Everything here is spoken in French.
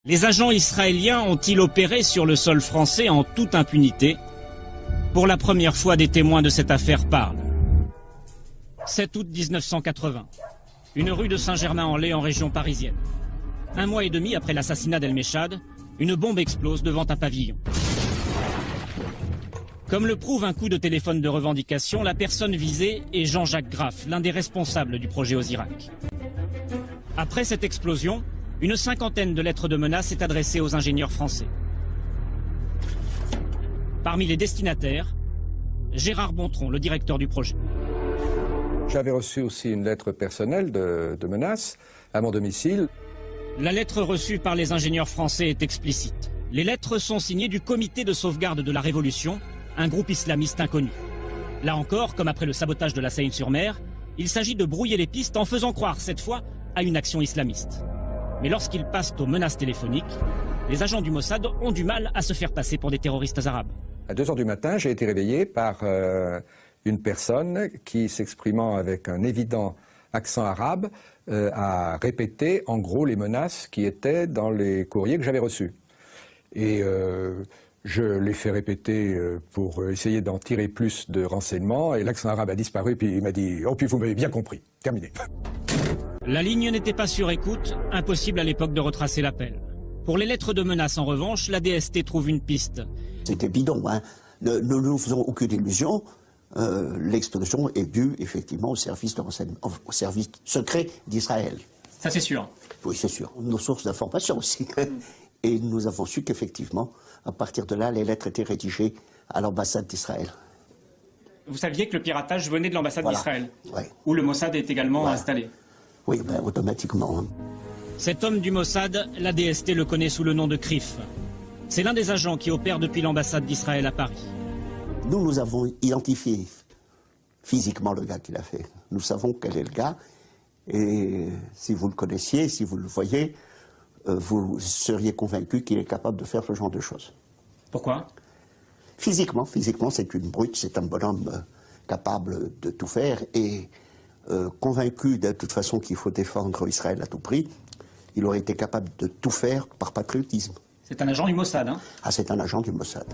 Les agents israéliens ont-ils opéré sur le sol français en toute impunité? Pour la première fois, des témoins de cette affaire parlent. 7 août 1980. Une rue de Saint-Germain-en-Laye en région parisienne. 1 mois et demi après l'assassinat d'El-Mechad, une bombe explose devant un pavillon. Comme le prouve un coup de téléphone de revendication, la personne visée est Jean-Jacques Graff, l'un des responsables du projet Osirak. Après cette explosion, une cinquantaine de lettres de menaces est adressée aux ingénieurs français. Parmi les destinataires, Gérard Bontron, le directeur du projet. J'avais reçu aussi une lettre personnelle de menace à mon domicile. La lettre reçue par les ingénieurs français est explicite. Les lettres sont signées du Comité de sauvegarde de la Révolution, un groupe islamiste inconnu. Là encore, comme après le sabotage de la Seine-sur-Mer, il s'agit de brouiller les pistes en faisant croire cette fois à une action islamiste. Mais lorsqu'ils passent aux menaces téléphoniques, les agents du Mossad ont du mal à se faire passer pour des terroristes arabes. À 2 h du matin, j'ai été réveillé par une personne qui, s'exprimant avec un évident accent arabe, a répété en gros les menaces qui étaient dans les courriers que j'avais reçus. Et je l'ai fait répéter pour essayer d'en tirer plus de renseignements, et l'accent arabe a disparu, puis il m'a dit « Oh, puis vous m'avez bien compris, terminé ». La ligne n'était pas sur écoute, impossible à l'époque de retracer l'appel. Pour les lettres de menace, en revanche, la DST trouve une piste. C'était bidon, hein. Ne nous faisons aucune illusion. L'explosion est due effectivement au service de renseignement, au service secret d'Israël. Ça c'est sûr. Oui, c'est sûr. Nos sources d'information aussi. Et nous avons su qu'effectivement, à partir de là, les lettres étaient rédigées à l'ambassade d'Israël. Vous saviez que le piratage venait de l'ambassade d'Israël, ouais. Où le Mossad est également installé. Oui, ben, automatiquement. Hein. Cet homme du Mossad, la DST le connaît sous le nom de Krif. C'est l'un des agents qui opère depuis l'ambassade d'Israël à Paris. Nous avons identifié physiquement le gars qui l'a fait. Nous savons quel est le gars. Et si vous le connaissiez, si vous le voyez, vous seriez convaincu qu'il est capable de faire ce genre de choses. Pourquoi? Physiquement, c'est une brute, c'est un bonhomme capable de tout faire. Et convaincu de toute façon qu'il faut défendre Israël à tout prix, il aurait été capable de tout faire par patriotisme. C'est un agent du Mossad, hein? Ah, c'est un agent du Mossad.